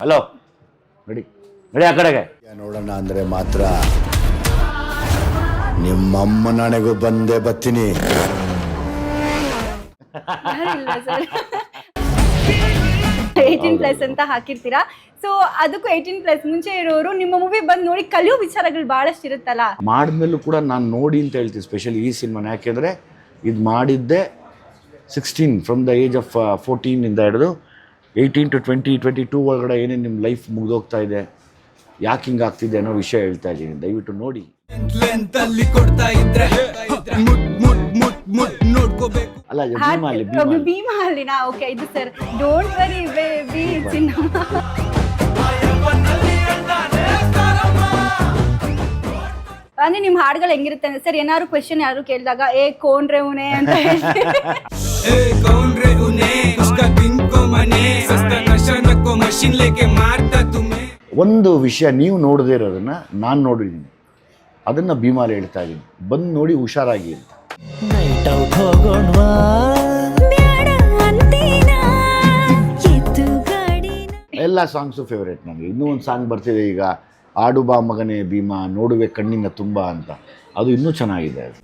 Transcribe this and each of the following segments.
Hello ನಡಿ ನಡಿ ಆ ಕಡೆಗೆ ನೋಡೋಣ ಅಂದ್ರೆ ಮಾತ್ರ ನಿಮ್ಮಮ್ಮ ನನಗೂ ಬಂದೇ ಬರ್ತೀನಿ. 18+ ಅಂತ ಹಾಕಿರ್ತೀರಾ. ಸೊ ಅದಕ್ಕೂ 18+ ಮುಂಚೆ ಇರೋರು ನಿಮ್ಮ ಮೂವಿ ಬಂದು ನೋಡಿ ಕಲಿಯೋ ವಿಚಾರಗಳು ಬಹಳಷ್ಟು ಇರುತ್ತಲ್ಲ. ಮಾಡಿದ್ಮೇಲೂ ಕೂಡ ನಾನು ನೋಡಿ ಅಂತ ಹೇಳ್ತೀನಿ, ಸ್ಪೆಷಲಿ ಈ ಸಿನಿಮಾನ. ಯಾಕೆಂದರೆ ಇದು ಮಾಡಿದ್ದೆ 16 ಫ್ರಮ್ ದ ಏಜ್ ಆಫ್ 14 ಇಂದ ಹಿಡಿದು 18 to 20, 22 ಒಳಗಡೆ ಏನೇನು ನಿಮ್ಮ ಲೈಫ್ ಮುಗಿದೋಗ್ತಾ ಇದೆ, ಯಾಕೆ ಹಿಂಗೆ ಆಗ್ತಿದೆ ಅನ್ನೋ ವಿಷಯ ಹೇಳ್ತಾ ಇದ್ದೀನಿ. ದಯವಿಟ್ಟು ನೋಡಿ. ಅಲ್ಲ ಭೀಮಾ ಅಲ್ಲಿನಾ? ಓಕೆ, ಇದು ಸರ್ ಡೋಂಟ್ ವರಿ ಬೇಬಿ ಅಂದ್ರೆ ನಿಮ್ಮ ಹಾಡುಗಳು ಹೆಂಗಿರುತ್ತೆ ಅಂದ್ರೆ ಸರ್, ಏನಾದ್ರು ಕ್ವೆಶ್ಚನ್ ಯಾರು ಕೇಳಿದಾಗ ಕೋನ್ರೆ ಉನೆ ಅಂತ ಒಂದು ವಿಷಯ ನೀವು ನೋಡದೇ ಇರೋದನ್ನ ನಾನು ನೋಡಿದ್ದೀನಿ, ಅದನ್ನ ಭೀಮಾಲಿ ಹೇಳ್ತಾ ಇದ್ದೀನಿ. ಬಂದು ನೋಡಿ ಹುಷಾರಾಗಿ ಅಂತ. ಎಲ್ಲ ಸಾಂಗ್ಸು ಫೇವ್ರೇಟ್ ನನಗೆ. ಇನ್ನೂ ಒಂದು ಸಾಂಗ್ ಬರ್ತಿದೆ ಈಗ, ಆಡು ಬಾ ಮಗನೇ ಭೀಮಾ ನೋಡುವೆ ಕಣ್ಣಿನ ತುಂಬ ಅಂತ. ಅದು ಇನ್ನೂ ಚೆನ್ನಾಗಿದೆ. ಅದು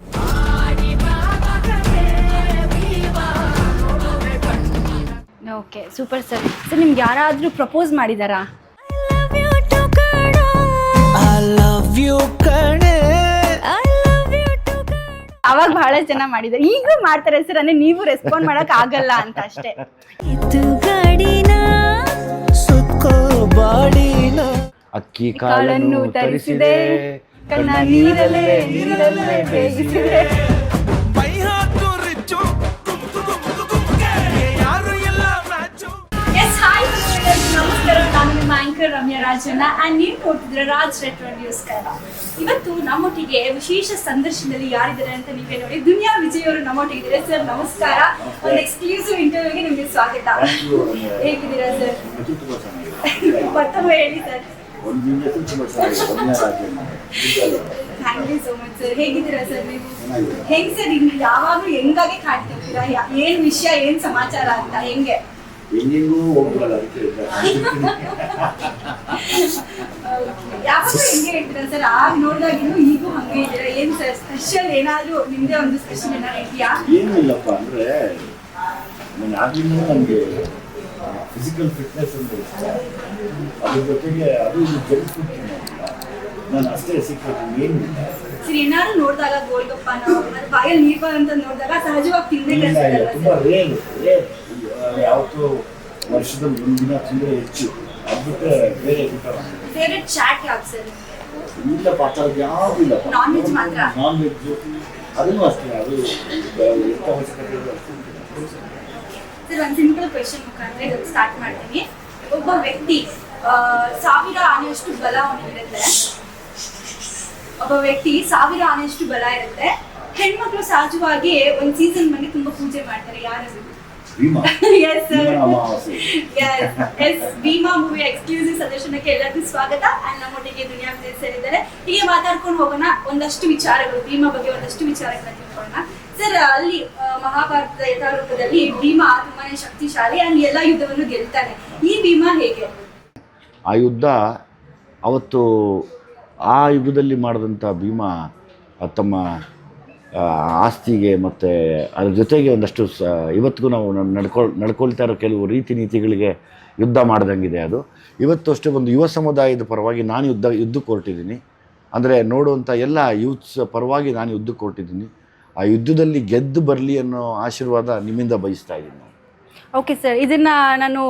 ಓಕೆ, ಸೂಪರ್ ಸರ್. ಸರ್ ನಿಮ್ಗೆ ಯಾರಾದರೂ ಪ್ರಪೋಸ್ ಮಾಡಿದಾರಾ? ಅವಾಗ ಬಹಳ ಜನ ಮಾಡಿದ್ದಾರೆ, ಈಗಲೂ ಮಾಡ್ತಾರೆ ಸರ್. ಅಂದ್ರೆ ನೀವು ರೆಸ್ಪಾಂಡ್ ಮಾಡಕ್ ಆಗಲ್ಲ ಅಂತ ಅಷ್ಟೇ. ಅಕ್ಕಿ ಕಾಳನ್ನು ತರಿಸಿದೆ, ಕಣ್ಣ ನೀರಲ್ಲೇ ನೀರಲ್ಲೇ ಬೇಯಿಸಿದೆ. ನಮಸ್ಕಾರ, ನಾನು ನಿಮ್ಮ ಆಂಕರ್ ರಮ್ಯಾ ರಾಜಣ್ಣ ಆ್ಯಂಡ್ ನೀವು ನೋಡ್ತಿದ್ರೆ ರಾಜ್ ರೆಟ್ರೋ ನ್ಯೂಸ್ ಕನ್ನಡ. ಇವತ್ತು ನಮ್ಮೊಟ್ಟಿಗೆ ವಿಶೇಷ ಸಂದರ್ಶನದಲ್ಲಿ ಯಾರಿದ್ದಾರೆ ಅಂತ ನೀವೇ ನೋಡಿ. ದುನಿಯಾ ವಿಜಯ್ ಅವರು ನಮ್ಮೊಟ್ಟಿಗಿದ್ದಾರೆ. ಸರ್ ನಮಸ್ಕಾರ, ಒಂದು ಎಕ್ಸ್ಕ್ಲೂಸಿವ್ ಇಂಟರ್ವ್ಯೂಗೆ ನಿಮಗೆ ಸ್ವಾಗತ. ಹೇಗಿದ್ದೀರಾ ಸರ್? ಮತ್ತೊಮ್ಮೆ ಹೇಳಿ sir. Thank you so much sir. ಹೇಗಿದ್ದೀರಾ ಸರ್ ನೀವು? ಹೆಂಗ್ ಸರ್, ಇಲ್ಲಿ ಯಾವಾಗಲೂ ಹೆಂಗಾಗಿ ಕಾಣ್ತಿರ್ತೀರಾ? ಏನ್ ವಿಷಯ, ಏನ್ ಸಮಾಚಾರ ಅಂತ ಹೆಂಗೆ? ಯಾವಾಗ ಹೆಂಗೆ ಹೇಳ್ತೀರಾ ಸರ್? ಆಗ ನೋಡಿದಾಗಿನ್ನು ಈಗೂ ಹಂಗೆ ಇದ್ದೀರಾ? ಏನ್ ಸರ್ ಸ್ಪೆಷಲ್, ಏನಾದ್ರು ನಿಮ್ದೇ ಒಂದು ಸ್ಪೆಷಲ್ ಏನಾದ್ರು ಇದೆಯಾ? ಏನಿಲ್ಲಪ್ಪ ಅಂದ್ರೆ, ನಾನು ನನಗೆ ಫಿಸಿಕಲ್ ಫಿಟ್ನೆಸ್ ಅಂತ ಇಷ್ಟ. ಅದ್ರ ಜೊತೆಗೆ ಅದು ನಾನು ಅಷ್ಟೇ ಸಿಕ್ಕಿಲ್ಲ, ಏನಿಲ್ಲ ಸರ್. ಏನಾದ್ರು ನೋಡಿದಾಗ ಗೋಲ್ಗಪ್ಪನೋ ಮತ್ತೆ ಬಾಯಲ್ಲಿ ನೀರು ಅಂತ ನೋಡಿದಾಗ ಸಹಜವಾಗಿ ತಿನ್ಬೇಕಲ್ಲ ತುಂಬಾ ರೇರ್. ಯಾವತ್ತೂ ವರ್ಷದಲ್ಲಿ ಒಂದಿನ ತಿಂದರೆ ಹೆಚ್ಚು. ಅದು ಬಿಟ್ಟರೆ ಬೇರೆ ಊಟ. ಫೇವ್ರೆಟ್ ಚಾಟ್ ಯಾವ್ದು ಸರ್? ಇಲ್ಲಪ್ಪ, ಆ ಥರದ್ದು ಯಾವುದೂ ಇಲ್ಲಪ್ಪ. ನಾನ್ ವೆಜ್ ಮಾತ್ರ? ನಾನ್ ವೆಜ್ ಅದನ್ನು ಅಷ್ಟೇ. ಅದು ಎಷ್ಟು ಅವಶ್ಯಕತೆ ಇದೆ ಅಷ್ಟು. ಸರ್, ಒಂದು ಸಿಂಪಲ್ ಕ್ವೆಶನ್ ಮುಖಾಂತರ ಸ್ಟಾರ್ಟ್ ಮಾಡ್ತೀನಿ. ಒಬ್ಬ ವ್ಯಕ್ತಿ 1000 ಆನೆಯಷ್ಟು ಬಲ ಅವನಿಗಿರುತ್ತೆ. ಒಬ್ಬ ವ್ಯಕ್ತಿ 1000 ಆನೆಯಷ್ಟು ಬಲ ಇರುತ್ತೆ. ಹೆಣ್ಮಕ್ಳು ಸಹಜವಾಗಿ ಒಂದು ಸೀಸನ್ ಬಂದು ತುಂಬಾ ಪೂಜೆ ಮಾಡ್ತಾರೆ. ಯಾರು? Yes sir, yes. Bheema movie exclusive ಸಂದರ್ಶನಕ್ಕೆ ಎಲ್ಲರಿಗೂ ಸ್ವಾಗತ. ಅಂಡ್ ನಮ್ಮೊಟ್ಟಿಗೆ ದುನಿಯಾ ವಿಜಯ್ ಸರ್ ಇದ್ದಾರೆ. ಹೀಗೆ ಮಾತಾಡ್ಕೊಂಡು ಹೋಗೋಣ. ಒಂದಷ್ಟು ವಿಚಾರಗಳು, ಭೀಮಾ ಬಗ್ಗೆ ಒಂದಷ್ಟು ವಿಚಾರಗಳನ್ನ ತಿಳ್ಕೊಳ್ಳೋಣ. ಸರ್, ಅಲ್ಲಿ ಮಹಾಭಾರತದ ಯಥಾರೂಪದಲ್ಲಿ ಭೀಮಾ ತುಂಬಾನೇ ಶಕ್ತಿಶಾಲಿ ಅಂಡ್ ಎಲ್ಲ ಯುದ್ಧವನ್ನು ಗೆಲ್ತಾನೆ. ಈ ಭೀಮಾ ಹೇಗೆ? ಆ ಯುದ್ಧ ಅವತ್ತು ಆ ಯುಗದಲ್ಲಿ ಮಾಡಿದಂಥ ಭೀಮಾ ತಮ್ಮ ಆಸ್ತಿಗೆ ಮತ್ತು ಅದ್ರ ಜೊತೆಗೆ ಒಂದಷ್ಟು ಇವತ್ತಿಗೂ ನಾವು ನಡ್ಕೊಳ್ತಾ ಇರೋ ಕೆಲವು ರೀತಿ ನೀತಿಗಳಿಗೆ ಯುದ್ಧ ಮಾಡ್ದಂಗಿದೆ. ಅದು ಇವತ್ತು ಅಷ್ಟೇ ಒಂದು ಯುವ ಸಮುದಾಯದ ಪರವಾಗಿ ನಾನು ಯುದ್ಧಕ್ಕೆ ಹೊರಟಿದ್ದೀನಿ. ಅಂದರೆ ನೋಡುವಂಥ ಎಲ್ಲ ಯೂತ್ಸ್ ಪರವಾಗಿ ನಾನು ಯುದ್ಧಕ್ಕೆ ಹೊರಟಿದ್ದೀನಿ. ಆ ಯುದ್ಧದಲ್ಲಿ ಗೆದ್ದು ಬರಲಿ ಅನ್ನೋ ಆಶೀರ್ವಾದ ನಿಮ್ಮಿಂದ ಬಯಸ್ತಾ ಇದ್ದೀನಿ. ಓಕೆ ಸರ್, ಇದನ್ನ ನಾನು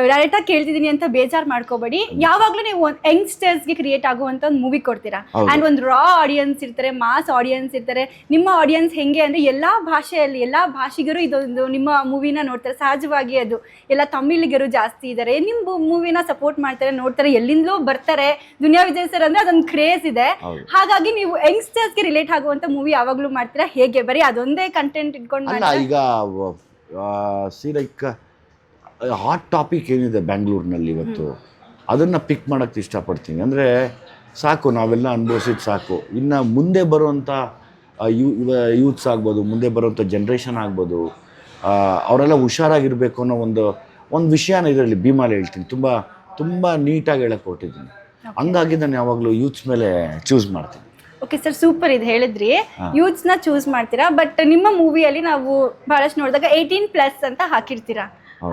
ಡೈರೆಕ್ಟಾಗಿ ಕೇಳ್ತಿದ್ದೀನಿ ಅಂತ ಬೇಜಾರು ಮಾಡ್ಕೋಬೇಡಿ. ಯಾವಾಗಲೂ ನೀವು ಒಂದು ಯಂಗ್ಸ್ಟರ್ಸ್ಗೆ ಕ್ರಿಯೇಟ್ ಆಗುವಂಥ ಒಂದು ಮೂವಿ ಕೊಡ್ತೀರಾ. ಆ್ಯಂಡ್ ಒಂದು ರಾ ಆಡಿಯನ್ಸ್ ಇರ್ತಾರೆ, ಮಾಸ್ ಆಡಿಯನ್ಸ್ ಇರ್ತಾರೆ. ನಿಮ್ಮ ಆಡಿಯನ್ಸ್ ಹೆಂಗೆ ಅಂದರೆ ಎಲ್ಲ ಭಾಷೆಯಲ್ಲಿ, ಎಲ್ಲ ಭಾಷಿಗರು ಇದೊಂದು ನಿಮ್ಮ ಮೂವಿನ ನೋಡ್ತಾರೆ. ಸಹಜವಾಗಿ ಅದು ಎಲ್ಲ ತಮಿಳಿಗರು ಜಾಸ್ತಿ ಇದ್ದಾರೆ, ನಿಮ್ಮ ಮೂವಿನ ಸಪೋರ್ಟ್ ಮಾಡ್ತಾರೆ, ನೋಡ್ತಾರೆ, ಎಲ್ಲಿಂದಲೂ ಬರ್ತಾರೆ. ದುನಿಯಾ ವಿಜಯ್ ಸರ್ ಅಂದರೆ ಅದೊಂದು ಕ್ರೇಜ್ ಇದೆ. ಹಾಗಾಗಿ ನೀವು ಯಂಗ್ಸ್ಟರ್ಸ್ಗೆ ರಿಲೇಟ್ ಆಗುವಂಥ ಮೂವಿ ಯಾವಾಗಲೂ ಮಾಡ್ತೀರಾ ಹೇಗೆ? ಬರೀ ಅದೊಂದೇ ಕಂಟೆಂಟ್ ಇಟ್ಕೊಂಡು ಮಾಡ್ತೀರಾ? ಈಗ ಲೈಕ್ ಹಾಟ್ ಟಾಪಿಕ್ ಏನಿದೆ ಬ್ಯಾಂಗ್ಳೂರಿನಲ್ಲಿ ಇವತ್ತು, ಅದನ್ನು ಪಿಕ್ ಮಾಡೋಕ್ಕೆ ಇಷ್ಟಪಡ್ತೀನಿ. ಅಂದರೆ ಸಾಕು, ನಾವೆಲ್ಲ ಅನುಭವಿಸಿದ್ದು ಸಾಕು. ಇನ್ನು ಮುಂದೆ ಬರುವಂಥ ಯೂತ್ಸ್ ಆಗ್ಬೋದು, ಮುಂದೆ ಬರುವಂಥ ಜನ್ರೇಷನ್ ಆಗ್ಬೋದು, ಅವರೆಲ್ಲ ಹುಷಾರಾಗಿರಬೇಕು ಅನ್ನೋ ಒಂದು ವಿಷಯನ ಇದರಲ್ಲಿ ಭೀಮಾಲಿ ಹೇಳ್ತೀನಿ. ತುಂಬ ತುಂಬ ನೀಟಾಗಿ ಹೇಳಕ್ಕೆ ಕೊಟ್ಟಿದ್ದೀನಿ. ಹಂಗಾಗಿ ನಾನು ಯಾವಾಗಲೂ ಯೂತ್ಸ್ ಮೇಲೆ ಚೂಸ್ ಮಾಡ್ತೀನಿ. ಓಕೆ ಸರ್, ಸೂಪರ್ ಇದು ಹೇಳಿದ್ರಿ. ಯೂತ್ಸ್ನ ಚೂಸ್ ಮಾಡ್ತೀರಾ, ಬಟ್ ನಿಮ್ಮ ಮೂವಿಯಲ್ಲಿ ನಾವು ಬಹಳಷ್ಟು ನೋಡಿದಾಗ 18+ ಅಂತ ಹಾಕಿರ್ತೀರಾ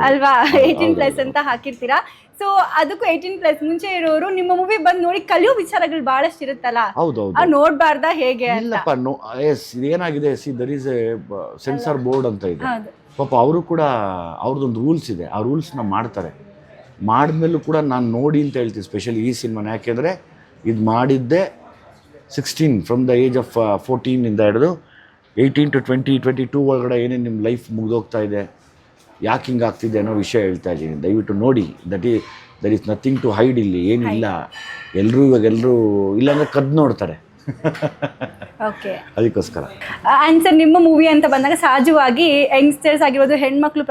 ಅಲ್ವಾ? 18+ ಅಂತ ಹಾಕಿರ್ತೀರಾ. ಸೊ ಅದಕ್ಕೂ 18+ ಮುಂಚೆ ಇರೋರು ನಿಮ್ಮ ಮೂವಿ ಬಂದು ನೋಡಿ ಕಲಿಯೋ ವಿಚಾರಗಳು ಬಹಳಷ್ಟು ಇರುತ್ತಲ್ಲ, ಹೌದೌದು. ನೋಡ್ಬಾರ್ದ ಹೇಗೆ ಅಂತ? ಇಲ್ಲಪ್ಪ, ಇದೇನಾಗಿದೆ, there is a censor board ಅಂತ ಇದೆ. ಹೌದು. ಪಾಪ ಅವರು ಕೂಡ ಅವ್ರದ್ದೊಂದು ರೂಲ್ಸ್ ಇದೆ, ಆ ರೂಲ್ಸ್ನ ಮಾಡ್ತಾರೆ. ಮಾಡಿದ್ಮೇಲೂ ಕೂಡ ನಾನು ನೋಡಿ ಅಂತ ಹೇಳ್ತೀನಿ, ಸ್ಪೆಷಲಿ ಈ ಸಿನಿಮಾನ. ಯಾಕೆಂದರೆ ಇದು ಮಾಡಿದ್ದೆ 16 ಫ್ರಮ್ ದ ಏಜ್ ಆಫ್ 14 ಇಂದ ಹಿಡಿದು 18 to 20, 22 ಒಳಗಡೆ ಏನೇನು ನಿಮ್ಮ ಲೈಫ್ ಮುಗಿದೋಗ್ತಾ ಇದೆ, ಯಾಕೆ ಹಿಂಗೆ ಆಗ್ತಿದೆ ಅನ್ನೋ ವಿಷಯ ಹೇಳ್ತಾ ಇದ್ದೀನಿ. ದಯವಿಟ್ಟು ನೋಡಿ. That is nothing to hide. ಇಲ್ಲಿ ಏನಿಲ್ಲ. ಎಲ್ಲರೂ ಇಲ್ಲಾಂದರೆ ಕದ್ದು ನೋಡ್ತಾರೆ. ಓಕೆ, ಅದಕ್ಕೋಸ್ಕರ. ಆ್ಯಂಡ್ ಸರ್, ನಿಮ್ಮ ಮೂವಿ ಅಂತ ಬಂದಾಗ ಸಹಜವಾಗಿ ಯಂಗ್ಸ್ಟರ್ಸ್ ಆಗಿರೋದು, ಹೆಣ್ಮಕ್ಳು,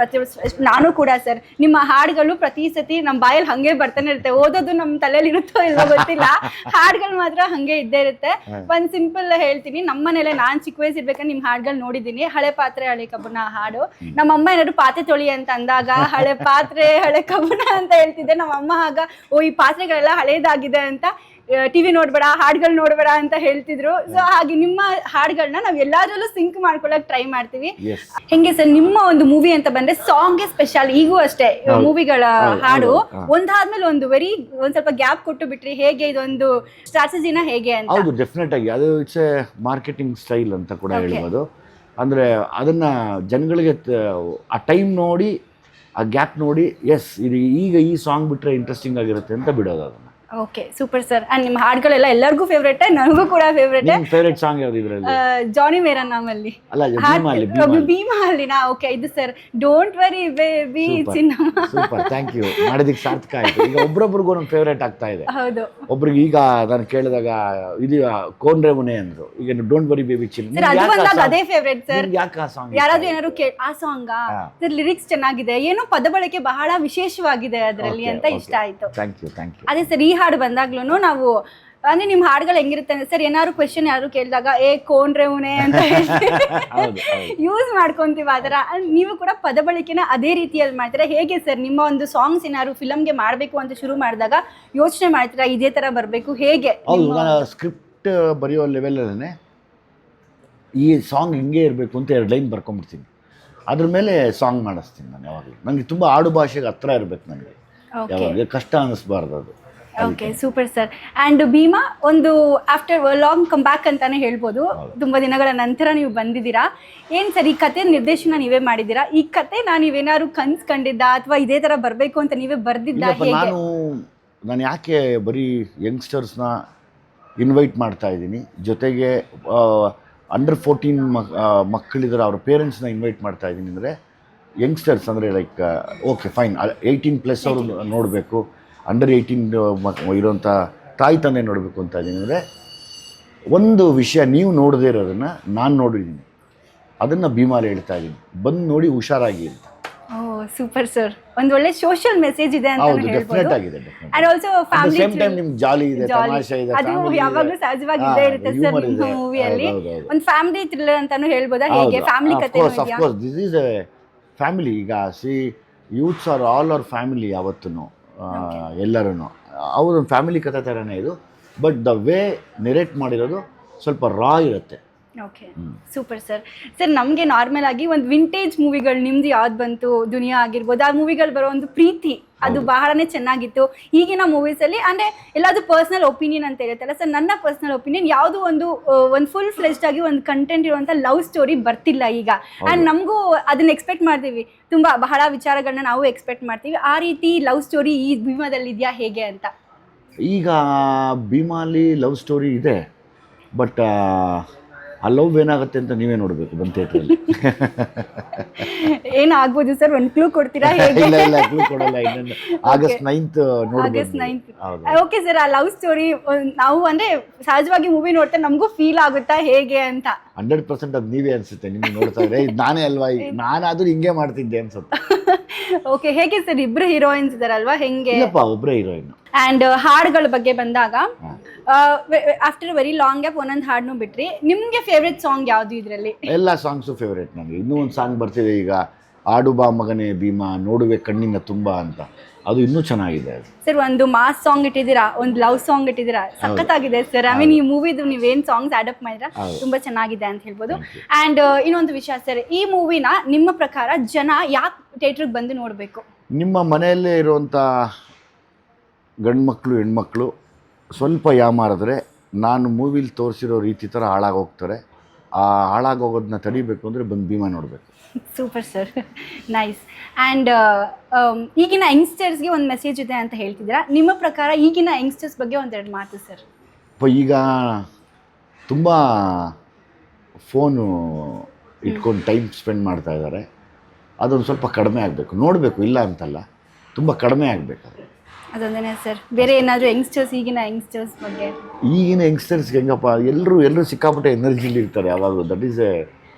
ನಾನು ಕೂಡ ಸರ್, ನಿಮ್ಮ ಹಾಡುಗಳು ಪ್ರತಿ ಸತಿ ನಮ್ಮ ಬಾಯಲ್ಲಿ ಹಾಗೆ ಬರ್ತಾನೆ ಇರುತ್ತೆ. ಓದೋದು ನಮ್ಮ ತಲೆಯಲ್ಲಿ ಇರುತ್ತೋ ಇಲ್ಲೋ ಗೊತ್ತಿಲ್ಲ, ಹಾಡುಗಳು ಮಾತ್ರ ಹಾಗೆ ಇದ್ದೇ ಇರುತ್ತೆ. ಒಂದು ಸಿಂಪಲ್ ಹೇಳ್ತೀನಿ, ನಮ್ಮನೇಲೆ ನಾನು ಚಿಕ್ಕ ವಯಸ್ಸು ಇರ್ಬೇಕಂದ್ರೆ ನಿಮ್ಮ ಹಾಡುಗಳು ನೋಡಿದ್ದೀನಿ. ಹಳೆ ಪಾತ್ರೆ ಹಳೆ ಕಬ್ಬನ ಹಾಡು. ನಮ್ಮಮ್ಮ ಏನಾದ್ರು ಪಾತ್ರೆ ತೊಳಿ ಅಂತ ಅಂದಾಗ ಹಳೆ ಪಾತ್ರೆ ಹಳೆ ಕಬ್ಬನ ಅಂತ ಹೇಳ್ತಿದ್ದೆ. ನಮ್ಮಮ್ಮ ಆಗ ಈ ಪಾತ್ರೆಗಳೆಲ್ಲ ಹಳೇದಾಗಿದೆ ಅಂತ, ಟಿವಿ ನೋಡ್ಬೇಡ, ಹಾಡುಗಳು ನೋಡ್ಬೇಡ ಅಂತ ಹೇಳ್ತಿದ್ರು. ಸೊ ಹಾಗೆ ನಿಮ್ಮ ಹಾಡುಗಳನ್ನ ನಾವು ಎಲ್ಲಾದ್ರಲ್ಲೂ ಸಿಂಕ್ ಮಾಡ್ಕೊಳಕ್ ಟ್ರೈ ಮಾಡ್ತೀವಿ. ಹೆಂಗೆ ಸರ್, ನಿಮ್ಮ ಒಂದು ಮೂವಿ ಅಂತ ಬಂದ್ರೆ ಸಾಂಗ್ಗೆ ಸ್ಪೆಷಲ್. ಈಗೂ ಅಷ್ಟೇ ಮೂವಿಗಳ ಹಾಡು ಒಂದಾದ್ಮೇಲೆ ಒಂದು ಒಂದ್ ಸ್ವಲ್ಪ ಗ್ಯಾಪ್ ಕೊಟ್ಟು ಬಿಟ್ರಿ, ಹೇಗೆ ಇದೊಂದು ಸ್ಟ್ರಾಟಜಿನ ಹೇಗೆ ಅಂತ? ಹೌದು, ಡೆಫಿನೆಟ್ ಆಗಿ ಅದು ಇಟ್ಸ್ ಎ ಮಾರ್ಕೆಟಿಂಗ್ ಸ್ಟೈಲ್ ಅಂತ ಕೂಡ ಹೇಳ್ಬೋದು. ಅಂದರೆ ಅದನ್ನ ಜನಗಳಿಗೆ ಆ ಟೈಮ್ ನೋಡಿ, ಆ ಗ್ಯಾಪ್ ನೋಡಿ, ಎಸ್ ಇದು ಈಗ ಈ ಸಾಂಗ್ ಬಿಟ್ರೆ ಇಂಟ್ರೆಸ್ಟಿಂಗ್ ಆಗಿರುತ್ತೆ ಅಂತ ಬಿಡೋದು ಅದನ್ನ. Okay, super sir. ಅಂಡ್ ನಿಮ್ಮ ಹಾಡುಗಳೆಲ್ಲ ಎಲ್ಲರಿಗೂ ಫೇವ್ರೇಟ್, ನನಗೂ ಕೂಡ ಫೇವ್ರೇಟ್. ಫೇವ್ರೇಟ್ ಸಾಂಗ್ ಯಾವ್ದು ಇದರಲ್ಲಿ? ಜಾನಿ ಮೇರಾ ನಾಮ್ ಅಲ್ಲಿ. ಅಲ್ಲ, ಭೀಮಾ ಅಲ್ಲಿನಾ? ಓಕೆ, ಇದು ಸರ್ ಡೋಂಟ್ ವರಿ ಬೇಬಿ ಚಿನ್ನಮ್ಮ. Super, thank you. ಮಾಡೋದಕ್ಕೆ ಸಾರ್ಥಕ ಆಯ್ತು. ಈಗ ಒಬ್ರೊಬ್ರಿಗೂ ನಮ್ಮ ಫೇವ್ರೇಟ್ ಆಗ್ತಾ ಇದೆ. ಹೌದು. ಒಬ್ರಿಗೆ ಈಗ ನಾನು ಕೇಳಿದಾಗ ಇದು ಕೋನ್ರೆ ಮುನೆ ಅಂದ್ರು, ಈಗ ಡೋಂಟ್ ವರಿ ಬೇಬಿ ಚಿನ್ನ. ಸರ್ ಅದು ಬಂದಾಗ ಅದೇ ಫೇವ್ರೇಟ್ ಸರ್. ಯಾಕೆ ಆ ಸಾಂಗ್? ಯಾರಾದ್ರೂ ಏನಾದ್ರು ಆ ಸಾಂಗ್ ಸರ್, ಲಿರಿಕ್ಸ್ ಚೆನ್ನಾಗಿದೆ, ಏನೋ ಪದ ಬಳಕೆ ಬಹಳ ವಿಶೇಷವಾಗಿದೆ ಅದರಲ್ಲಿ ಅಂತ ಇಷ್ಟ ಆಯ್ತು. Thank you. ಅದೇ ಸರ್, ಈ ಹಾಡು ಬಂದಾಗ್ಲೂ ನಾವು ಅಂದ್ರೆ ನಿಮ್ಮ ಹಾಡುಗಳು ಹೆಂಗಿರುತ್ತೆ ಅಂದ್ರೆ ಸರ್, ಏನಾದ್ರು ಕ್ವೆಶನ್ ಯಾರು ಕೇಳಿದಾಗ ಕೋನ್ರೆ ಉನೆ ಅಂತ ಯೂಸ್ ಮಾಡ್ಕೊಂತೀವಿ. ಅದರ ನೀವು ಕೂಡ ಪದ ಬಳಕೆನ ಅದೇ ರೀತಿಯಲ್ಲಿ ಮಾಡ್ತೀರಾ ಹೇಗೆ ಸರ್? ನಿಮ್ಮ ಒಂದು ಸಾಂಗ್ಸ್ ಏನಾದ್ರು ಫಿಲಮ್ಗೆ ಮಾಡಬೇಕು ಅಂತ ಶುರು ಮಾಡಿದಾಗ ಯೋಚನೆ ಮಾಡ್ತೀರಾ ಇದೇ ತರ ಬರಬೇಕು ಹೇಗೆ? ಹೌದು, ನಾನು ಸ್ಕ್ರಿಪ್ಟ್ ಬರೆಯೋ ಲೆವೆಲಲ್ಲೇ ಈ ಸಾಂಗ್ ಹಿಂಗೆ ಇರಬೇಕು ಅಂತ 2 ಲೈನ್ ಬರ್ಕೊಂಡ್ಬಿಡ್ತೀನಿ. ಅದ್ರ ಮೇಲೆ ಸಾಂಗ್ ಮಾಡಿಸ್ತೀನಿ ನಾನು ಯಾವಾಗಲೂ. ನನಗೆ ತುಂಬ ಆಡು ಭಾಷೆಗೆ ಹತ್ರ ಇರಬೇಕು, ನನಗೆ ಯಾವಾಗ ಕಷ್ಟ ಅನ್ನಿಸ್ಬಾರ್ದು ಅದು. Okay, super sir. And Bheema ಒಂದು ಆಫ್ಟರ್ ಲಾಂಗ್ ಕಮ್ ಬ್ಯಾಕ್ ಅಂತಾನೆ ಹೇಳ್ಬೋದು. ತುಂಬ ದಿನಗಳ ನಂತರ ನೀವು ಬಂದಿದ್ದೀರಾ. ಏನು ಸರ್, ಈ ಕತೆ ನಿರ್ದೇಶನ ನೀವೇ ಮಾಡಿದ್ದೀರಾ? ಈ ಕತೆನ ನೀವೇನಾದ್ರು ಕನ್ಸು ಕಂಡಿದ್ದ ಅಥವಾ ಇದೇ ಥರ ಬರಬೇಕು ಅಂತ ನೀವೇ ಬರ್ದಿದ್ದ? ನಾನು ಯಾಕೆ ಬರೀ ಯಂಗ್ಸ್ಟರ್ಸ್ನ ಇನ್ವೈಟ್ ಮಾಡ್ತಾ ಇದ್ದೀನಿ, ಜೊತೆಗೆ ಅಂಡರ್ 14 ಮಕ್ಕಳಿದ್ರೆ ಅವ್ರ ಪೇರೆಂಟ್ಸ್ನ ಇನ್ವೈಟ್ ಮಾಡ್ತಾ ಇದ್ದೀನಿ ಅಂದರೆ, ಯಂಗ್ಸ್ಟರ್ಸ್ ಅಂದರೆ ಲೈಕ್ ಓಕೆ ಫೈನ್ 18+ ಅವರು ನೋಡಬೇಕು, ಅಂಡರ್ 18 ಇರೋಂಥ ತಾಯಿ ತಂದೆ ನೋಡಬೇಕು ಅಂತ ಇದ್ದೀನಿ. ಅಂದರೆ ಒಂದು ವಿಷಯ ನೀವು ನೋಡದೇ ಇರೋದನ್ನು ನಾನು ನೋಡಿದ್ದೀನಿ, ಅದನ್ನು ಭೀಮಾಲಿ ಹೇಳ್ತಾ ಇದ್ದೀನಿ, ಬಂದು ನೋಡಿ ಹುಷಾರಾಗಿ ಅಂತ. Super sir. ಒಂದು ಒಳ್ಳೆ ಸೋಷಿಯಲ್ ಮೆಸೇಜ್ ಇದೆ ಅಂತ ಹೇಳ್ಬೋದು. ಡೆಫಿನೆಟ್ ಆಗಿದೆ. And also family same time ನಿಮ್ಗೆ ಜಾಲಿ ಇದೆ, ತಮಾಷೆ ಇದೆ, ಅದು ಯಾವಾಗಲೂ ಸಹಜವಾಗಿ ಇದ್ದೇ ಇರುತ್ತೆ ಸರ್ ನಿಮ್ಮ ಮೂವಿಯಲ್ಲಿ. ಒಂದು ಫ್ಯಾಮಿಲಿ ಥ್ರಿಲ್ಲರ್ ಅಂತಾನು ಹೇಳ್ಬೋದಾ ಹೇಗೆ? ಫ್ಯಾಮಿಲಿ ಕತೆ of course this is a family. ಈಗ youths are all our family. ಯಾವತ್ತೂ ಎಲ್ಲರೂ ಅವ್ರ ಫ್ಯಾಮಿಲಿ ಕತೆ ಥರನೇ ಇದು, ಬಟ್ ದ ವೇ ನೆರೇಟ್ ಮಾಡಿರೋದು ಸ್ವಲ್ಪ ರಾ ಇರುತ್ತೆ. Okay, super sir. ಸರ್, ನಮಗೆ ನಾರ್ಮಲ್ ಆಗಿ ಒಂದು ವಿಂಟೇಜ್ ಮೂವಿಗಳು ನಿಮ್ದು ಯಾವ್ದು ಬಂತು, ದುನಿಯಾ ಆಗಿರ್ಬೋದು, ಆ ಮೂವಿಗಳು ಬರೋ ಒಂದು ಪ್ರೀತಿ ಅದು ಬಹಳನೇ ಚೆನ್ನಾಗಿತ್ತು. ಈಗಿನ ಮೂವೀಸಲ್ಲಿ ಅಂದರೆ ಎಲ್ಲಾದರೂ ಪರ್ಸ್ನಲ್ ಒಪಿನಿಯನ್ ಅಂತ ಇರುತ್ತಲ್ಲ ಸರ್, ನನ್ನ ಪರ್ಸ್ನಲ್ ಒಪಿನಿಯನ್ ಯಾವುದು ಒಂದು ಫುಲ್ ಫ್ಲೆಜ್ಡ್ ಆಗಿ ಒಂದು ಕಂಟೆಂಟ್ ಇರುವಂಥ ಲವ್ ಸ್ಟೋರಿ ಬರ್ತಿಲ್ಲ ಈಗ. ಆ್ಯಂಡ್ ನಮಗೂ ಅದನ್ನ ಎಕ್ಸ್ಪೆಕ್ಟ್ ಮಾಡ್ತೀವಿ, ತುಂಬ ಬಹಳ ವಿಚಾರಗಳನ್ನ ನಾವು ಎಕ್ಸ್ಪೆಕ್ಟ್ ಮಾಡ್ತೀವಿ. ಆ ರೀತಿ ಲವ್ ಸ್ಟೋರಿ ಈ ಭೀಮಾದಲ್ಲಿ ಇದೆಯಾ ಹೇಗೆ ಅಂತ? ಈಗ ಭೀಮಾಲಿ ಲವ್ ಸ್ಟೋರಿ ಇದೆ, ಬಟ್ ಆ ಲವ್ ಏನಾಗುತ್ತೆ ಅಂತ ನೀವೇ ನೋಡಬೇಕು ಬಂದು ಥಿಯೇಟ್ರಲ್ಲಿ. ಏನಾಗ್ಬೋದು ಸರ್, ಒಂದು ಕ್ಲೂ ಕೊಡ್ತೀರಾ? ಇಲ್ಲ, ಕ್ಲೂ ಕೊಡಲ್ಲ. ಇನ್ನೊಂದು August 9th ನೋಡಬಹುದು. ಓಕೆ ಸರ್, ಆ ಲವ್ ಸ್ಟೋರಿ ನಾವು ಅಂದ್ರೆ ಸಹಜವಾಗಿ ಮೂವಿ ನೋಡ್ತಾ ನಮಗೂ ಫೀಲ್ ಆಗುತ್ತಾ ಹೇಗೆ ಅಂತ? 100% ಅದು ನೀವೇ ಅನ್ಸುತ್ತೆ. ನಿಮ್ಗೆ ನೋಡ್ತಾ ಇದ್ರೆ ನಾನೇ ಅಲ್ವಾ, ನಾನಾದ್ರೂ ಹಿಂಗೆ ಮಾಡ್ತಿದ್ದೆ ಅನ್ಸುತ್ತೆ. ಓಕೆ, ಹೇಗೆ ಸರ್, ಇಬ್ರು ಹೀರೋಯಿನ್ಸ್ ಇದಾರಲ್ವಾ, ಹೆಂಗೆ? ಇಲ್ಲಪ್ಪ, ಒಬ್ಬರೇ ಹೀರೋಯಿನ್. ಆ್ಯಂಡ್ ಹಾಡುಗಳ ಬಗ್ಗೆ ಬಂದಾಗ ಆಫ್ಟರ್ ವೆರಿ ಲಾಂಗ್ ಗ್ಯಾಪ್ ಒಂದೊಂದು ಹಾಡನ್ನು ಬಿಟ್ರಿ, ನಿಮಗೆ ಫೇವ್ರೆಟ್ ಸಾಂಗ್ ಯಾವುದು ಇದರಲ್ಲಿ? ಎಲ್ಲ ಸಾಂಗ್ಸು ಫೇವ್ರೇಟ್ ನನಗೆ. ಇನ್ನೂ ಒಂದು ಸಾಂಗ್ ಬರ್ತಿದೆ ಈಗ, ಆಡು ಬಾ ಮಗನೇ ಭೀಮಾ, ನೋಡುವೆ ಕಣ್ಣಿನ ತುಂಬ ಅಂತ. ಅದು ಇನ್ನೂ ಚೆನ್ನಾಗಿದೆ ಅದು. ಸರ್ ಒಂದು ಮಾಸ್ ಸಾಂಗ್ ಇಟ್ಟಿದ್ದೀರಾ, ಒಂದು ಲವ್ ಸಾಂಗ್ ಇಟ್ಟಿದ್ದೀರಾ, ಸಖತ್ತಾಗಿದೆ ಸರ್. ಐ ಮೀನ್ ಈ ಮೂವಿದು ನೀವೇನು ಸಾಂಗ್ಸ್ ಅಡಾಪ್ಟ್ ಮಾಡಿದ್ರೆ ತುಂಬಾ ಚೆನ್ನಾಗಿದೆ ಅಂತ ಹೇಳ್ಬೋದು. ಆ್ಯಂಡ್ ಇನ್ನೊಂದು ವಿಷಯ ಸರ್, ಈ ಮೂವಿನ ನಿಮ್ಮ ಪ್ರಕಾರ ಜನ ಯಾಕೆ ಥಿಯೇಟ್ರಿಗೆ ಬಂದು ನೋಡಬೇಕು? ನಿಮ್ಮ ಮನೆಯಲ್ಲೇ ಇರುವಂಥ ಗಂಡು ಮಕ್ಕಳು ಹೆಣ್ಮಕ್ಳು ಸ್ವಲ್ಪ ಯಾಮಾರಿದ್ರೆ ನಾನು ಮೂವಿಲಿ ತೋರಿಸಿರೋ ರೀತಿ ಥರ ಹಾಳಾಗೋಗ್ತಾರೆ. ಆ ಹಾಳಾಗೋಗೋದನ್ನ ತಡಿಬೇಕು ಅಂದರೆ ಬಂದು ಭೀಮಾ ನೋಡಬೇಕು. Super sir, nice. ಆ್ಯಂಡ್ ಈಗಿನ ಯಂಗ್ಸ್ಟರ್ಸ್ಗೆ ಒಂದು ಮೆಸೇಜ್ ಇದೆ ಅಂತ ಹೇಳ್ತಿದ್ದೀರಾ. ನಿಮ್ಮ ಪ್ರಕಾರ ಈಗಿನ ಯಂಗ್ಸ್ಟರ್ಸ್ ಬಗ್ಗೆ ಒಂದೆರಡು ಮಾತು ಸರ್. ಈಗ ತುಂಬ ಫೋನು ಇಟ್ಕೊಂಡು ಟೈಮ್ ಸ್ಪೆಂಡ್ ಮಾಡ್ತಾ ಇದ್ದಾರೆ. ಅದೊಂದು ಸ್ವಲ್ಪ ಕಡಿಮೆ ಆಗಬೇಕು, ನೋಡಬೇಕು, ಇಲ್ಲ ಅಂತಲ್ಲ, ತುಂಬ ಕಡಿಮೆ ಆಗಬೇಕು. ಅದೊಂದೇ ಸರ್. ಬೇರೆ ಏನಾದರೂ ಯಂಗ್ಸ್ಟರ್ಸ್, ಈಗಿನ ಯಂಗ್ಸ್ಟರ್ಸ್ ಬಗ್ಗೆ? ಈಗಿನ ಯಂಗ್ಸ್ಟರ್ಸ್ಗೆ ಹೆಂಗಪ್ಪ, ಎಲ್ಲರೂ ಸಿಕ್ಕಾಪಟ್ಟೆ ಎನರ್ಜಿಲಿ ಇರ್ತಾರೆ ಯಾವಾಗಲೂ. ದಟ್ ಈಸ್ ಎ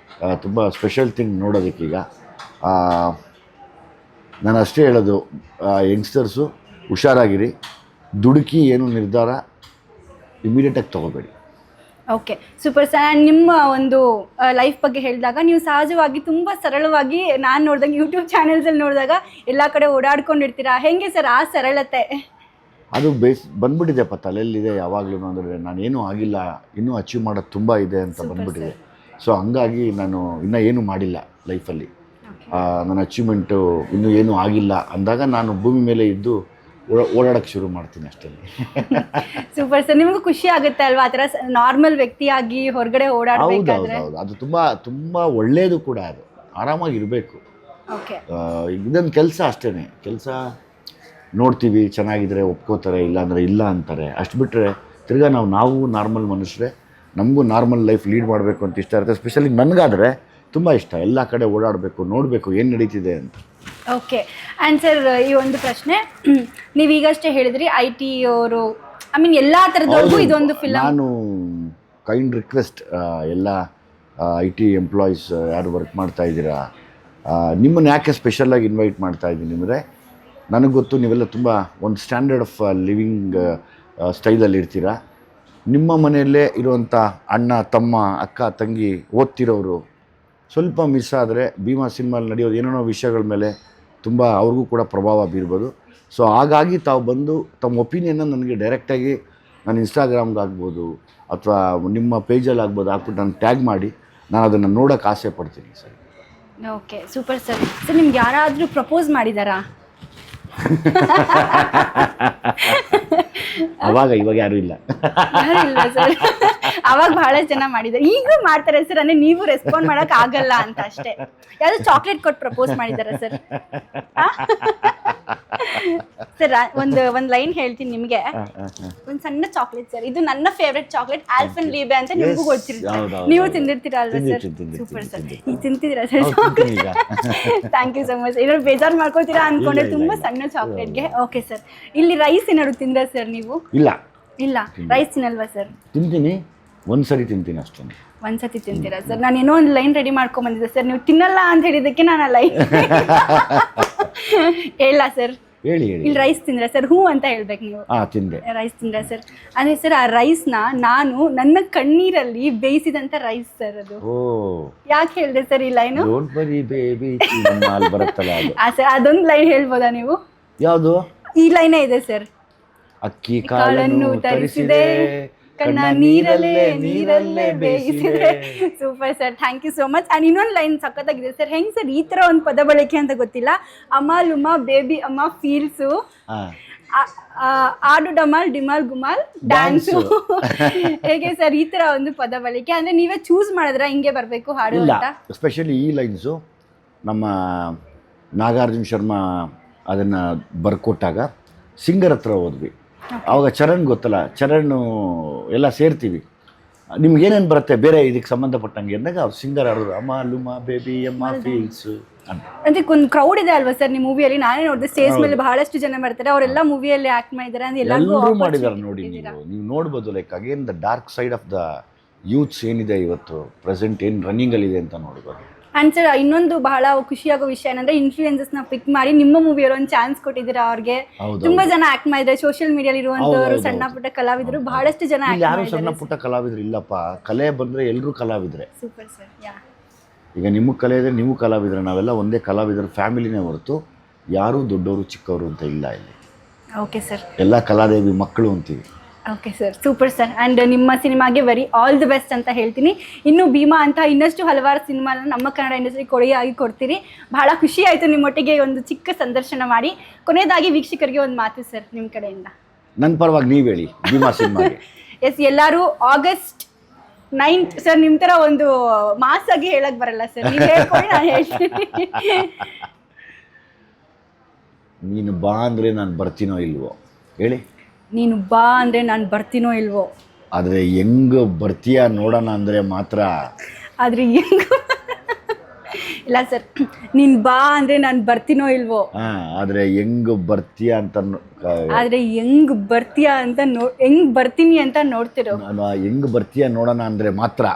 ತುಂಬ ಸ್ಪೆಷಲ್ ಥಿಂಗ್ ನೋಡೋದಕ್ಕೀಗ. ನಾನು ಅಷ್ಟೇ ಹೇಳೋದು, ಯಂಗ್ಸ್ಟರ್ಸು ಹುಷಾರಾಗಿರಿ, ದುಡುಕಿ ಏನು ನಿರ್ಧಾರ ಇಮಿಡಿಯೇಟಾಗಿ ತೊಗೋಬೇಡಿ. Okay, super sir. ಆ್ಯಂಡ್ ನಿಮ್ಮ ಒಂದು ಲೈಫ್ ಬಗ್ಗೆ ಹೇಳಿದಾಗ ನೀವು ಸಹಜವಾಗಿ ತುಂಬ ಸರಳವಾಗಿ, ನಾನು ನೋಡಿದಾಗ ಯೂಟ್ಯೂಬ್ ಚಾನೆಲ್ಸಲ್ಲಿ ನೋಡಿದಾಗ ಎಲ್ಲ ಕಡೆ ಓಡಾಡ್ಕೊಂಡಿರ್ತೀರಾ. ಹೇಗೆ ಸರ್ ಆ ಸರಳತೆ? ಅದು ಬಂದ್ಬಿಟ್ಟಿದೆಪ್ಪ ತಲೆಯಲ್ಲಿದೆ ಯಾವಾಗಲೂ. ಅಂದರೆ ನಾನೇನೂ ಆಗಿಲ್ಲ, ಇನ್ನೂ ಅಚೀವ್ ಮಾಡೋದು ತುಂಬ ಇದೆ ಅಂತ ಬಂದ್ಬಿಟ್ಟಿದೆ. ಸೊ ಹಂಗಾಗಿ ನಾನು ಇನ್ನೂ ಏನೂ ಮಾಡಿಲ್ಲ ಲೈಫಲ್ಲಿ. ನನ್ನ ಅಚೀವ್ಮೆಂಟು ಇನ್ನೂ ಏನೂ ಆಗಿಲ್ಲ ಅಂದಾಗ ನಾನು ಭೂಮಿ ಮೇಲೆ ಇದ್ದು ಓಡಾಡೋಕ್ಕೆ ಶುರು ಮಾಡ್ತೀನಿ ಅಷ್ಟೇ. Super sir. ನಿಮಗೂ ಖುಷಿ ಆಗುತ್ತೆ ಅಲ್ವಾ ಆ ಥರ ನಾರ್ಮಲ್ ವ್ಯಕ್ತಿಯಾಗಿ ಹೊರಗಡೆ ಓಡಾಡಬೇಕಾದ್ರೆ? ಹೌದು, ಅದು ತುಂಬ ತುಂಬ ಒಳ್ಳೆಯದು ಕೂಡ. ಅದು ಆರಾಮಾಗಿರಬೇಕು. ಓಕೆ, ಇದೊಂದು ಕೆಲಸ ಅಷ್ಟೇ. ಕೆಲಸ ನೋಡ್ತೀವಿ, ಚೆನ್ನಾಗಿದ್ರೆ ಒಪ್ಕೋತಾರೆ, ಇಲ್ಲಾಂದರೆ ಇಲ್ಲ ಅಂತಾರೆ. ಅಷ್ಟು ಬಿಟ್ಟರೆ ತಿರ್ಗಾ ನಾವು ನಾರ್ಮಲ್ ಮನುಷ್ಯರೇ, ನಮಗೂ ನಾರ್ಮಲ್ ಲೈಫ್ ಲೀಡ್ ಮಾಡಬೇಕು ಅಂತ ಇಷ್ಟ ಇರುತ್ತೆ. ಸ್ಪೆಷಲಿ ನನಗಾದರೆ ತುಂಬ ಇಷ್ಟ, ಎಲ್ಲ ಕಡೆ ಓಡಾಡಬೇಕು, ನೋಡಬೇಕು ಏನು ನಡೀತಿದೆ ಅಂತ. ಓಕೆ. ಆ್ಯಂಡ್ ಸರ್, ಈ ಒಂದು ಪ್ರಶ್ನೆ, ನೀವೀಗಷ್ಟೇ ಹೇಳಿದ್ರಿ IT ಅವರು, ಐ ಮೀನ್ ಎಲ್ಲ ಥರದವ್ರಿಗೂ ಇದೊಂದು ಫಿಲಮ್. ನಾನು ಕೈಂಡ್ ರಿಕ್ವೆಸ್ಟ್ ಎಲ್ಲ IT ಎಂಪ್ಲಾಯೀಸ್ ಯಾರು ವರ್ಕ್ ಮಾಡ್ತಾ ಇದ್ದೀರಾ, ನಿಮ್ಮನ್ನು ಯಾಕೆ ಸ್ಪೆಷಲಾಗಿ ಇನ್ವೈಟ್ ಮಾಡ್ತಾ ಇದ್ದೀನಿ ಅಂದರೆ, ನನಗೆ ಗೊತ್ತು ನೀವೆಲ್ಲ ತುಂಬ ಒಂದು ಸ್ಟ್ಯಾಂಡರ್ಡ್ ಆಫ್ ಲಿವಿಂಗ್ ಸ್ಟೈಲಲ್ಲಿ ಇರ್ತೀರ. ನಿಮ್ಮ ಮನೆಯಲ್ಲೇ ಇರುವಂಥ ಅಣ್ಣ ತಮ್ಮ ಅಕ್ಕ ತಂಗಿ ಓದ್ತಿರೋರು ಸ್ವಲ್ಪ ಮಿಸ್ ಆದರೆ ಭೀಮಾ ಸಿನಿಮಾಲ್ಲಿ ನಡೆಯೋದು ಏನೇನೋ ವಿಷಯಗಳ ಮೇಲೆ ತುಂಬ ಅವ್ರಿಗೂ ಕೂಡ ಪ್ರಭಾವ ಬೀರ್ಬೋದು. ಸೊ ಹಾಗಾಗಿ ತಾವು ಬಂದು ತಮ್ಮ ಒಪಿನಿಯನ್ನ ನನಗೆ ಡೈರೆಕ್ಟಾಗಿ ನಾನು ಇನ್ಸ್ಟಾಗ್ರಾಮ್ಗೆ ಆಗ್ಬೋದು ಅಥವಾ ನಿಮ್ಮ ಪೇಜಲ್ಲಿ ಆಗ್ಬೋದು ಹಾಕ್ಬಿಟ್ಟು ನಾನು ಟ್ಯಾಗ್ ಮಾಡಿ ನಾನು ಅದನ್ನು ನೋಡೋಕ್ಕೆ ಆಸೆ ಪಡ್ತೀನಿ sir. Okay, super sir. Sir, ನಿಮ್ಗೆ ಯಾರಾದರೂ ಪ್ರಪೋಸ್ ಮಾಡಿದಾರಾ? ಇವಾಗ ಯಾರೂ ಇಲ್ಲ. ಇಲ್ಲ ಸರ್, ಅವಾಗ ಬಹಳ ಜನ ಮಾಡಿದ್ದಾರೆ, ಈಗಲೂ ಮಾಡ್ತಾರೆ ಸರ್. ಅಂದರೆ ನೀವು ರೆಸ್ಪಾಂಡ್ ಮಾಡೋಕೆ ಆಗಲ್ಲ ಅಂತ ಅಷ್ಟೇ. ಯಾವ್ದು ಚಾಕ್ಲೇಟ್ ಕೊಟ್ಟು ಪ್ರಪೋಸ್ ಮಾಡಿದಾರ ಸರ್? ಸರ್, ಒಂದು ಲೈನ್ ಹೇಳ್ತೀನಿ ನಿಮಗೆ. ಒಂದು ಸಣ್ಣ ಚಾಕ್ಲೇಟ್ ಸರ್, ಇದು ನನ್ನ ಫೇವ್ರೆಟ್ ಚಾಕ್ಲೇಟ್, ಆಲ್ಫನ್ ಲೀಬೆ ಅಂತ ನಿಮಗೂ ಗೊತ್ತಿರುತ್ತೆ, ನೀವು ತಿಂದಿರ್ತೀರಾ ಅಲ್ವಾ ಸರ್? Super sir. ಈಗ ತಿಂತಿದ್ದೀರಾ sir? Thank you so much. ಏನಾದ್ರು ಬೇಜಾರು ಮಾಡ್ಕೋತೀರಾ ಅನ್ಕೊಂಡ್ರೆ, ತುಂಬ ಸಣ್ಣ ಚಾಕ್ಲೇಟ್ಗೆ. ಓಕೆ ಸರ್, ಇಲ್ಲಿ ರೈಸ್ ಏನಾದ್ರು ತಿಂದ್ರಾ ಸರ್ ನೀವು? ಇಲ್ಲ, ರೈಸ್ ತಿನ್ನಲ್ವಾ ಸರ್? ತಿಂತೀನಿ, ಒಂದ್ಸರಿ ತಿಂತೀನಿ ಅಷ್ಟೇ. ಒಂದ್ಸತಿ ತಿಂತೀರಾ ಸರ್? ನಾನು ಏನೋ ಒಂದು ಲೈನ್ ರೆಡಿ ಮಾಡ್ಕೊಂಡ್ ಬಂದಿದ್ದೆ ಸರ್, ನೀವು ತಿನ್ನಲ್ಲ ಅಂತ ಹೇಳಿದ್ದಕ್ಕೆ ನಾನು ಆ ಲೈನ್ ಹೇಳ ಸರ್. ಹೇಳಿ. ಇಲ್ಲಿ ರೈಸ್ ತಿಂದ್ರೆ ಸರ್? ಹ್ಞೂ ಅಂತ ಹೇಳ್ಬೇಕು ನೀವು. ತಿಂದೆ. ರೈಸ್ ತಿಂದ್ರೆ ಸರ್? ಅಂದ್ರೆ ಸರ್, ಆ ರೈಸ್ನ ನಾನು ನನ್ನ ಕಣ್ಣೀರಲ್ಲಿ ಬೇಯಿಸಿದಂತ ರೈಸ್ ಸರ್ ಅದು. ಯಾಕೆ ಹೇಳಿದೆ ಸರ್ ಈ ಲೈನು? ಸರ್, ಅದೊಂದು ಲೈನ್ ಹೇಳ್ಬೋದಾ ನೀವು? ಯಾವುದು? ಈ ಲೈನೇ ಇದೆ ಸರ್. ಅಕ್ಕಿ ಕಾಳನ್ನು ತರಿಸಿದೆ, ಕಣ್ಣ ನೀರಲ್ಲೇ ಬೇಯಿಸಿದೆ. Super sir, thank you so much. And ಇನ್ನೊಂದು ಲೈನ್ ಸಖತ್ತಾಗಿದೆ ಸರ್. ಹೆಂಗೆ ಸರ್ ಈ ಥರ ಒಂದು ಪದ ಬಳಕೆ ಅಂತ ಗೊತ್ತಿಲ್ಲ. ಅಮಾಲ್ ಉಮಾ ಬೇಬಿ ಅಮ್ಮ ಫೀಲ್ಸು, ಆಡು ಡಮಾಲ್ ಡಿಮಾಲ್ ಗುಮಾಲ್ ಡ್ಯಾನ್ಸು. ಹೇಗೆ ಸರ್ ಈ ಥರ ಒಂದು ಪದ ಬಳಕೆ? ಅಂದರೆ ನೀವೇ ಚೂಸ್ ಮಾಡಿದ್ರೆ ಹಿಂಗೆ ಬರಬೇಕು ಹಾಡು ಅಂತ? ಎಸ್ಪೆಷಲಿ ಈ ಲೈನ್ಸು ನಮ್ಮ ನಾಗಾರ್ಜುನ ಶರ್ಮಾ ಅದನ್ನು ಬರ್ಕೊಟ್ಟಾಗ ಸಿಂಗರ್ ಹತ್ರ ಹೋದ್ವಿ. ಆವಾಗ ಚರಣ್ ಗೊತ್ತಲ್ಲ, ಚರಣ್ ಎಲ್ಲ ಸೇರ್ತೀವಿ, ನಿಮ್ಗೇನೇನು ಬರುತ್ತೆ ಬೇರೆ ಇದಕ್ಕೆ ಸಂಬಂಧಪಟ್ಟಂಗೆ ಅಂದಾಗ ಅವ್ರು ಸಿಂಗರ್ ಆಡೋರು ಅಮ್ಮ ಲುಮಾ ಬೇಬಿ ಅಮ್ಮ ಫೀಲ್ಸು ಅಂತ. ಅಂದ್ರೆ ಒಂದು ಕ್ರೌಡ್ ಇದೆ ಅಲ್ವಾ ಸರ್ ನಿಮ್ಮ ಮೂವಿಯಲ್ಲಿ? ನಾನೇ ನೋಡಿದೆ ಸ್ಟೇಜ್ ಮೇಲೆ ಬಹಳಷ್ಟು ಜನ ಬರ್ತಾರೆ, ಅವರೆಲ್ಲ ಮೂವಿಯಲ್ಲಿ ಆಕ್ಟ್ ಮಾಡಿದ್ದಾರೆ ಅಂತ ಎಲ್ಲರೂ ಮಾಡಿದ್ದಾರೆ ನೋಡಿ. ನೀವು ನೋಡ್ಬೋದು, like again the dark side of the youths ಏನಿದೆ ಇವತ್ತು ಪ್ರೆಸೆಂಟ್, ಏನು ರನ್ನಿಂಗಲ್ಲಿದೆ ಅಂತ ನೋಡ್ಬೋದು. ಆ್ಯಂಡ್ ಸರ್, ಇನ್ನೊಂದು ಬಹಳ ಖುಷಿಯಾಗೋ ವಿಷಯ ಏನಂದ್ರೆ, ಇನ್ಫ್ಲೂಯೆನ್ಸಸ್ನ ಪಿಕ್ ಮಾಡಿ ನಿಮ್ಮ ಮೂವಿಯವರು ಒಂದು ಚಾನ್ಸ್ ಕೊಟ್ಟಿದ್ದೀರಾ ಅವ್ರಿಗೆ. ತುಂಬಾ ಜನ ಆಕ್ಟ್ ಮಾಡಿದ್ದಾರೆ, ಸೋಷಿಯಲ್ ಮೀಡಿಯಲ್ಲಿ ಇರುವಂತವರು ಸಣ್ಣ ಪುಟ್ಟ ಕಲಾವಿದರು ಬಹಳಷ್ಟು ಜನ. ಯಾರು ಸಣ್ಣ ಪುಟ್ಟ ಕಲಾವಿದರು ಇಲ್ಲಪ್ಪ, ಕಲೆ ಬಂದ್ರೆ ಎಲ್ಲರೂ ಕಲಾವಿದ್ರೆ. Super sir. ಈಗ ನಿಮಗೆ ಕಲೆ ಇದೆ, ನೀವು ಕಲಾವಿದ್ರೆ, ನಾವೆಲ್ಲ ಒಂದೇ ಕಲಾವಿದರ ಫ್ಯಾಮಿಲಿನೇ ಹೊರತು ಯಾರೂ ದೊಡ್ಡವರು ಚಿಕ್ಕವರು ಅಂತ ಇಲ್ಲ ಇಲ್ಲಿ. Okay sir. ಎಲ್ಲ ಕಲಾದೇವಿ ಮಕ್ಕಳು ಅಂತೀವಿ. Okay sir, super sir. And ನಿಮ್ಮ ಸಿನಿಮಾಗೆ ವೆರಿ ಆಲ್ ದಿ ಬೆಸ್ಟ್ ಅಂತ ಹೇಳ್ತೀನಿ. ಇನ್ನು ಭೀಮಾ ಅಂತ ಇನ್ನಷ್ಟು ಹಲವಾರು ಸಿನಿಮಾನ ನಮ್ಮ ಕನ್ನಡ ಇಂಡಸ್ಟ್ರಿ ಕೊಡುಗೆಯಾಗಿ ಕೊಡ್ತೀರಿ. ಬಹಳ ಖುಷಿ ಆಯಿತು ನಿಮ್ಮೊಟ್ಟಿಗೆ ಒಂದು ಚಿಕ್ಕ ಸಂದರ್ಶನ ಮಾಡಿ. ಕೊನೆಯದಾಗಿ ವೀಕ್ಷಕರಿಗೆ ಒಂದು ಮಾತು ಸರ್ ನಿಮ್ಮ ಕಡೆಯಿಂದ. ನನ್ನ ಪರವಾಗಿ ನೀವು ಹೇಳಿ ಭೀಮಾ ಸಿನಿಮಾಗೆ. ಎಸ್, ಎಲ್ಲರೂ August 9th ಸರ್. ನಿಮ್ಮ ಥರ ಒಂದು ಮಾಸಾಗಿ ಹೇಳಕ್ ಬರಲ್ಲ ಸರ್, ನೀವು ಹೇಳ್ಕೊಂಡು ನಾನು ಹೇಳ್ತೀನಿ. ನೀನು ಬಾ ಅಂದರೆ ನಾನು ಬರ್ತೀನೋ ಇಲ್ವೋ ಹೇಳಿ. ನೀನು ಬಾ ಅಂದರೆ ನಾನು ಬರ್ತೀನೋ ಇಲ್ವೋ, ಆದರೆ ಹೆಂಗೆ ಬರ್ತೀಯ ನೋಡೋಣ ಅಂದರೆ ಮಾತ್ರ. ಆದರೆ ಹೆಂಗ ಇಲ್ಲ ಸರ್, ನೀನು ಬಾ ಅಂದರೆ ನಾನು ಬರ್ತೀನೋ ಇಲ್ವೋ, ಆದರೆ ಹೆಂಗೆ ಬರ್ತೀಯ ಅಂತ ಆದರೆ ಹೆಂಗ್ ಬರ್ತೀಯ ಅಂತ ಹೆಂಗ್ ಬರ್ತೀನಿ ಅಂತ ನೋಡ್ತಿರೋ. ಹೆಂಗೆ ಬರ್ತೀಯ ನೋಡೋಣ ಅಂದರೆ ಮಾತ್ರ.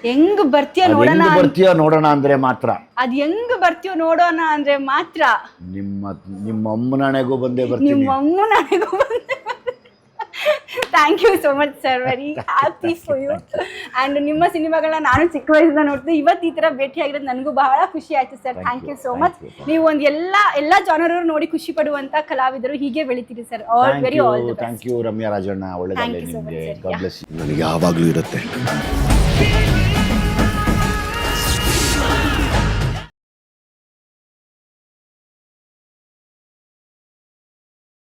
ಹೆಂಗ್ ಬರ್ತೀಯ ನೋಡೋಣ, ಬರ್ತೀಯ ನೋಡೋಣ ಅಂದರೆ ಮಾತ್ರ. ಅದು ಹೆಂಗ್ ಬರ್ತೀಯೋ ನೋಡೋಣ ಅಂದರೆ ಮಾತ್ರ. ನಿಮ್ಮ ಅಮ್ಮನಾಣೆಗೂ ಬಂದೇ ಬರ್ತೀನಿ. ನಿಮ್ಮ ಅಮ್ಮನಾಣೆಗೂ ಬಂದೇ. Thank you so much sir, very happy for you. And ನಿಮ್ಮ ಸಿನಿಮಾಗಳನ್ನ ನಾನು ಚಿಕ್ಕ ವಯಸ್ಸಿಂದ ನೋಡ್ತೀನಿ. ಇವತ್ತು ಈ ಥರ ಭೇಟಿಯಾಗಿರೋದು ನನಗೂ ಬಹಳ ಖುಷಿ ಆಯಿತು sir. Thank you so much. ನೀವು ಒಂದು ಎಲ್ಲ ಜಾನರವರು ನೋಡಿ ಖುಷಿ ಪಡುವಂಥ ಕಲಾವಿದರು ಹೀಗೆ ಬೆಳಿತೀರಿ sir. All very all the best. Thank you Ramya Rajanna, ಒಳ್ಳೆಯದಾಗಲಿ ನಿಮಗೆ. God bless you. ನನಗೆ ಯಾವಾಗಲೂ ಇರುತ್ತೆ.